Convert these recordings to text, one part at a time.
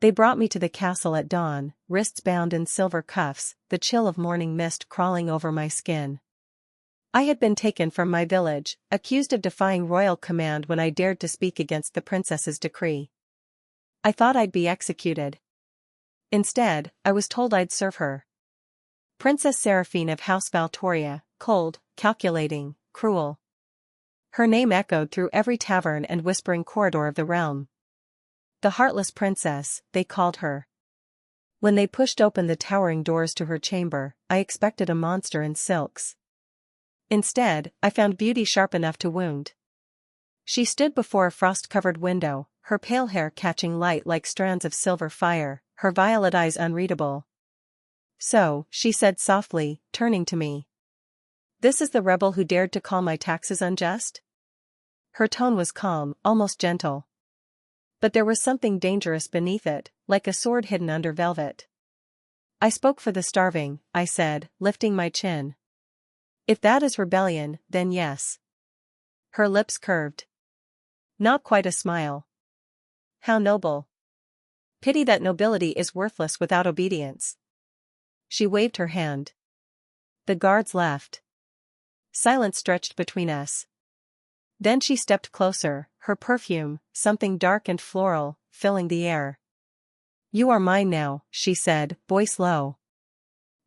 They brought me to the castle at dawn, wrists bound in silver cuffs, the chill of morning mist crawling over my skin. I had been taken from my village, accused of defying royal command when I dared to speak against the princess's decree. I thought I'd be executed. Instead, I was told I'd serve her. Princess Seraphine of House Valtoria, cold, calculating, cruel. Her name echoed through every tavern and whispering corridor of the realm. The Heartless Princess, they called her. When they pushed open the towering doors to her chamber, I expected a monster in silks. Instead, I found beauty sharp enough to wound. She stood before a frost-covered window, her pale hair catching light like strands of silver fire, her violet eyes unreadable. "So," she said softly, turning to me. "This is the rebel who dared to call my taxes unjust?" Her tone was calm, almost gentle. But there was something dangerous beneath it, like a sword hidden under velvet. "I spoke for the starving," I said, lifting my chin. "If that is rebellion, then yes." Her lips curved. Not quite a smile. "How noble. Pity that nobility is worthless without obedience." She waved her hand. The guards left. Silence stretched between us. Then she stepped closer, her perfume, something dark and floral, filling the air. "You are mine now," she said, voice low.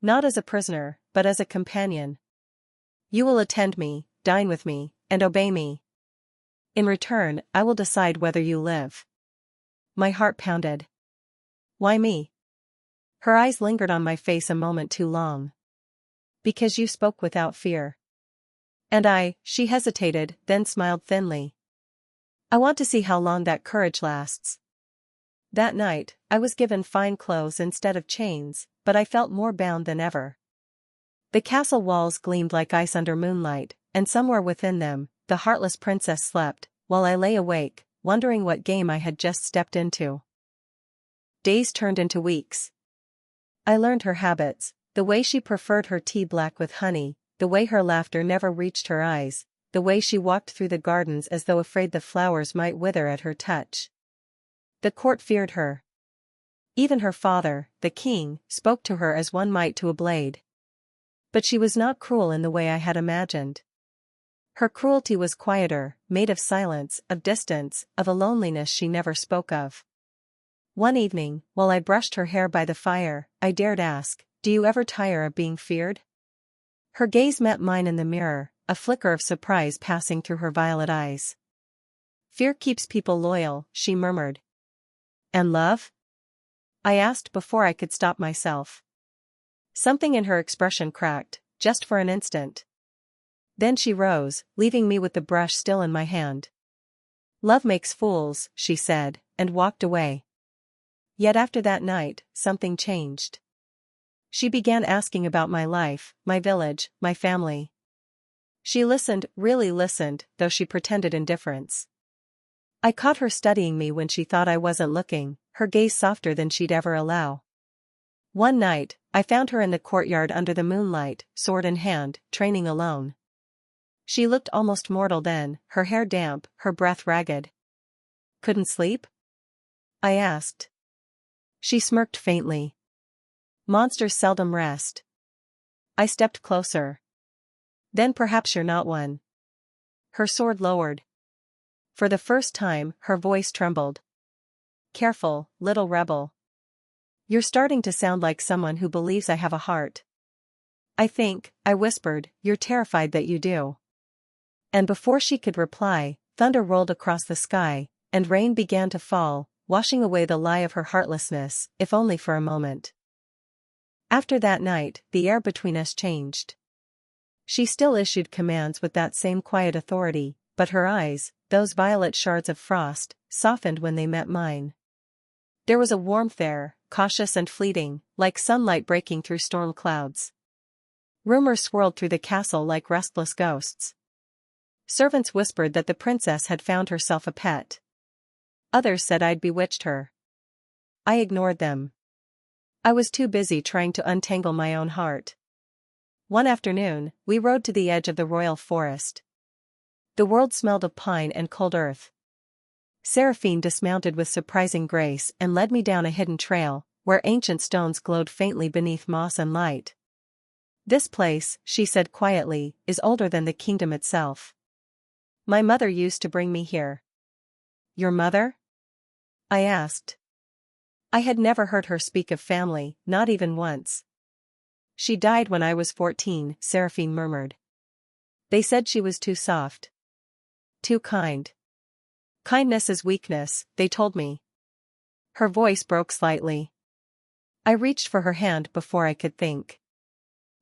"Not as a prisoner, but as a companion. You will attend me, dine with me, and obey me. In return, I will decide whether you live." My heart pounded. "Why me?" Her eyes lingered on my face a moment too long. "Because you spoke without fear." And she hesitated, then smiled thinly. "I want to see how long that courage lasts." That night, I was given fine clothes instead of chains, but I felt more bound than ever. The castle walls gleamed like ice under moonlight, and somewhere within them, the Heartless Princess slept, while I lay awake, wondering what game I had just stepped into. Days turned into weeks. I learned her habits, the way she preferred her tea black with honey, the way her laughter never reached her eyes, the way she walked through the gardens as though afraid the flowers might wither at her touch. The court feared her. Even her father, the king, spoke to her as one might to a blade. But she was not cruel in the way I had imagined. Her cruelty was quieter, made of silence, of distance, of a loneliness she never spoke of. One evening, while I brushed her hair by the fire, I dared ask, "Do you ever tire of being feared?" Her gaze met mine in the mirror, a flicker of surprise passing through her violet eyes. "Fear keeps people loyal," she murmured. "And love?" I asked before I could stop myself. Something in her expression cracked, just for an instant. Then she rose, leaving me with the brush still in my hand. "Love makes fools," she said, and walked away. Yet after that night, something changed. She began asking about my life, my village, my family. She listened, really listened, though she pretended indifference. I caught her studying me when she thought I wasn't looking, her gaze softer than she'd ever allow. One night, I found her in the courtyard under the moonlight, sword in hand, training alone. She looked almost mortal then, her hair damp, her breath ragged. "Couldn't sleep?" I asked. She smirked faintly. "Monsters seldom rest." I stepped closer. "Then perhaps you're not one." Her sword lowered. For the first time, her voice trembled. "Careful, little rebel. You're starting to sound like someone who believes I have a heart." I whispered, "you're terrified that you do." And before she could reply, thunder rolled across the sky, and rain began to fall, washing away the lie of her heartlessness, if only for a moment. After that night, the air between us changed. She still issued commands with that same quiet authority, but her eyes, those violet shards of frost, softened when they met mine. There was a warmth there, cautious and fleeting, like sunlight breaking through storm clouds. Rumors swirled through the castle like restless ghosts. Servants whispered that the princess had found herself a pet. Others said I'd bewitched her. I ignored them. I was too busy trying to untangle my own heart. One afternoon, we rode to the edge of the royal forest. The world smelled of pine and cold earth. Seraphine dismounted with surprising grace and led me down a hidden trail, where ancient stones glowed faintly beneath moss and light. "This place," she said quietly, "is older than the kingdom itself. My mother used to bring me here." "Your mother?" I asked. I had never heard her speak of family, not even once. "She died when I was 14, Seraphine murmured. "They said she was too soft. Too kind. Kindness is weakness, they told me." Her voice broke slightly. I reached for her hand before I could think.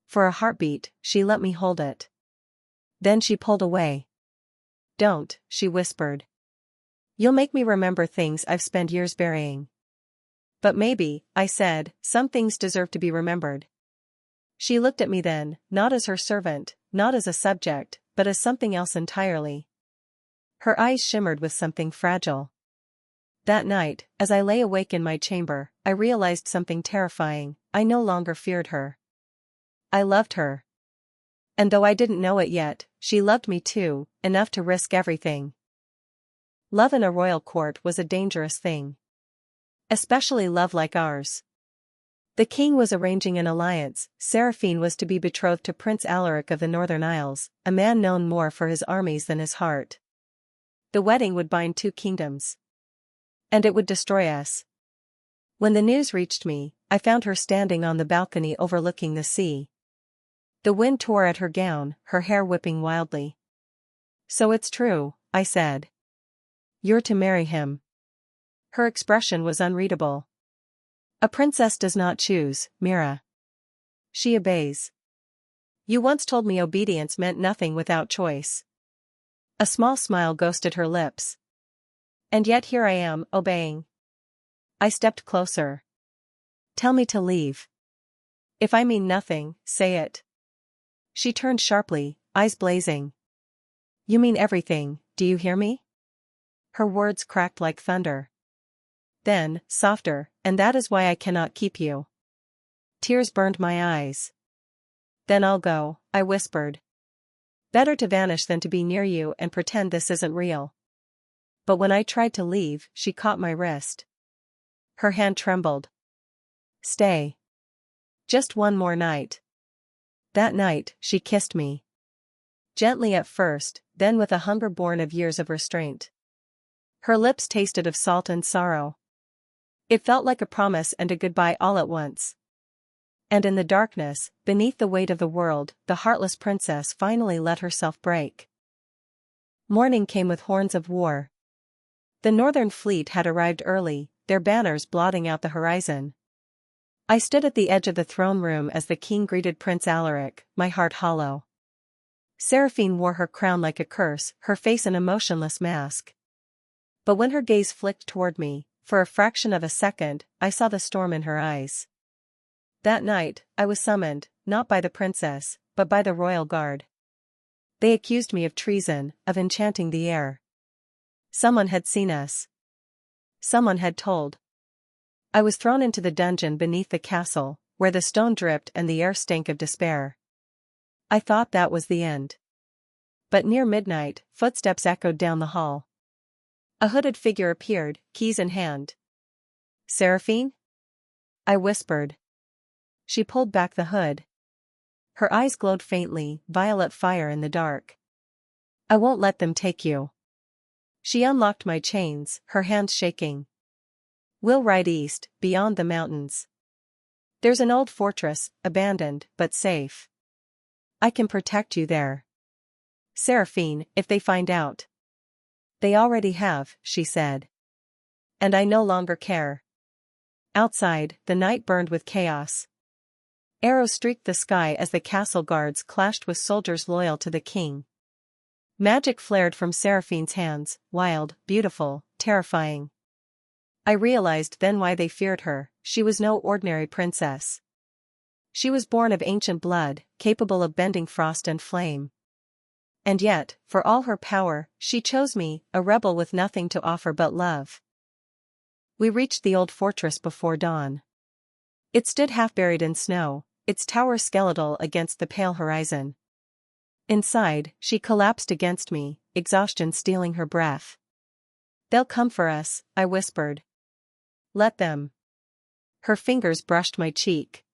For a heartbeat, she let me hold it. Then she pulled away. "Don't," she whispered. "You'll make me remember things I've spent years burying." "But maybe," I said, "some things deserve to be remembered." She looked at me then, not as her servant, not as a subject, but as something else entirely. Her eyes shimmered with something fragile. That night, as I lay awake in my chamber, I realized something terrifying. I no longer feared her. I loved her. And though I didn't know it yet, she loved me too, enough to risk everything. Love in a royal court was a dangerous thing. Especially love like ours. The king was arranging an alliance. Seraphine was to be betrothed to Prince Alaric of the Northern Isles, a man known more for his armies than his heart. The wedding would bind two kingdoms. And it would destroy us. When the news reached me, I found her standing on the balcony overlooking the sea. The wind tore at her gown, her hair whipping wildly. "So it's true," I said. "You're to marry him." Her expression was unreadable. "A princess does not choose, Mira. She obeys. You once told me obedience meant nothing without choice." A small smile ghosted her lips. "And yet here I am, obeying." I stepped closer. "Tell me to leave. If I mean nothing, say it." She turned sharply, eyes blazing. "You mean everything, do you hear me?" Her words cracked like thunder. Then, softer, "And that is why I cannot keep you." Tears burned my eyes. "Then I'll go," I whispered. "Better to vanish than to be near you and pretend this isn't real." But when I tried to leave, she caught my wrist. Her hand trembled. "Stay. Just one more night." That night, she kissed me. Gently at first, then with a hunger born of years of restraint. Her lips tasted of salt and sorrow. It felt like a promise and a goodbye all at once. And in the darkness, beneath the weight of the world, the heartless princess finally let herself break. Morning came with horns of war. The northern fleet had arrived early, their banners blotting out the horizon. I stood at the edge of the throne room as the king greeted Prince Alaric, my heart hollow. Seraphine wore her crown like a curse, her face an emotionless mask. But when her gaze flicked toward me, for a fraction of a second, I saw the storm in her eyes. That night, I was summoned, not by the princess, but by the royal guard. They accused me of treason, of enchanting the air. Someone had seen us. Someone had told. I was thrown into the dungeon beneath the castle, where the stone dripped and the air stank of despair. I thought that was the end. But near midnight, footsteps echoed down the hall. A hooded figure appeared, keys in hand. "Seraphine?" I whispered. She pulled back the hood. Her eyes glowed faintly, violet fire in the dark. "I won't let them take you." She unlocked my chains, her hands shaking. "We'll ride east, beyond the mountains. There's an old fortress, abandoned, but safe. I can protect you there." "Seraphine, if they find out." "They already have," she said. "And I no longer care." Outside, the night burned with chaos. Arrows streaked the sky as the castle guards clashed with soldiers loyal to the king. Magic flared from Seraphine's hands, wild, beautiful, terrifying. I realized then why they feared her. She was no ordinary princess. She was born of ancient blood, capable of bending frost and flame. And yet, for all her power, she chose me, a rebel with nothing to offer but love. We reached the old fortress before dawn. It stood half buried in snow, its tower skeletal against the pale horizon. Inside, she collapsed against me, exhaustion stealing her breath. They'll come for us, I whispered. Let them. Her fingers brushed my cheek.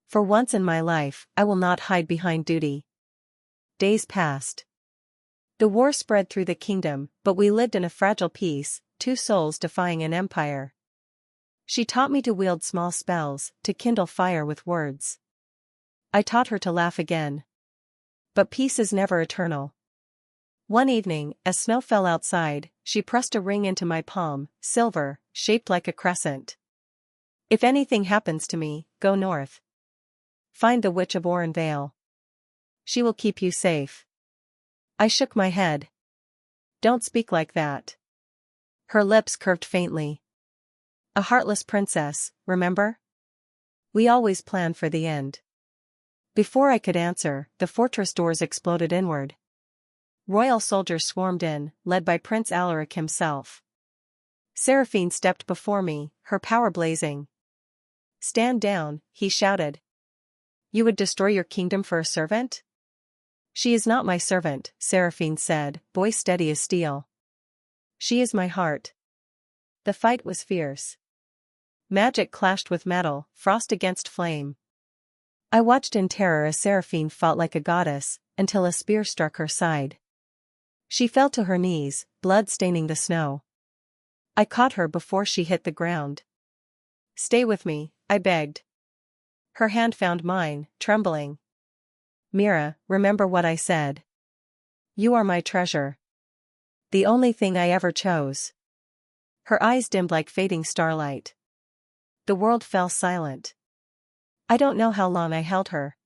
For once in my life, I will not hide behind duty. Days passed. The war spread through the kingdom, but we lived in a fragile peace, two souls defying an empire. She taught me to wield small spells, to kindle fire with words. I taught her to laugh again. But peace is never eternal. One evening, as snow fell outside, she pressed a ring into my palm, silver, shaped like a crescent. If anything happens to me, go north. Find the Witch of Oran Vale. She will keep you safe. I shook my head. Don't speak like that. Her lips curved faintly. A heartless princess, remember? We always plan for the end. Before I could answer, the fortress doors exploded inward. Royal soldiers swarmed in, led by Prince Alaric himself. Seraphine stepped before me, her power blazing. Stand down, he shouted. You would destroy your kingdom for a servant? She is not my servant, Seraphine said, voice steady as steel. She is my heart. The fight was fierce. Magic clashed with metal, frost against flame. I watched in terror as Seraphine fought like a goddess, until a spear struck her side. She fell to her knees, blood staining the snow. I caught her before she hit the ground. Stay with me, I begged. Her hand found mine, trembling. Mira, remember what I said. You are my treasure. The only thing I ever chose. Her eyes dimmed like fading starlight. The world fell silent. I don't know how long I held her.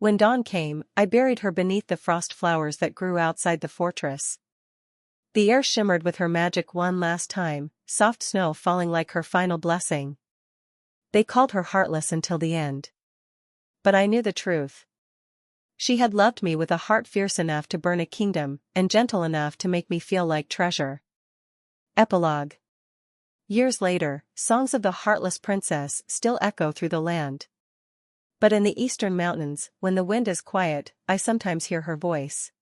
When dawn came, I buried her beneath the frost flowers that grew outside the fortress. The air shimmered with her magic one last time, soft snow falling like her final blessing. They called her Heartless until the end. But I knew the truth. She had loved me with a heart fierce enough to burn a kingdom, and gentle enough to make me feel like treasure. Epilogue. Years later, songs of the Heartless Princess still echo through the land. But in the eastern mountains, when the wind is quiet, I sometimes hear her voice.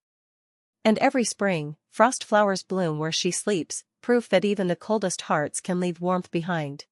And every spring, frost flowers bloom where she sleeps, proof that even the coldest hearts can leave warmth behind.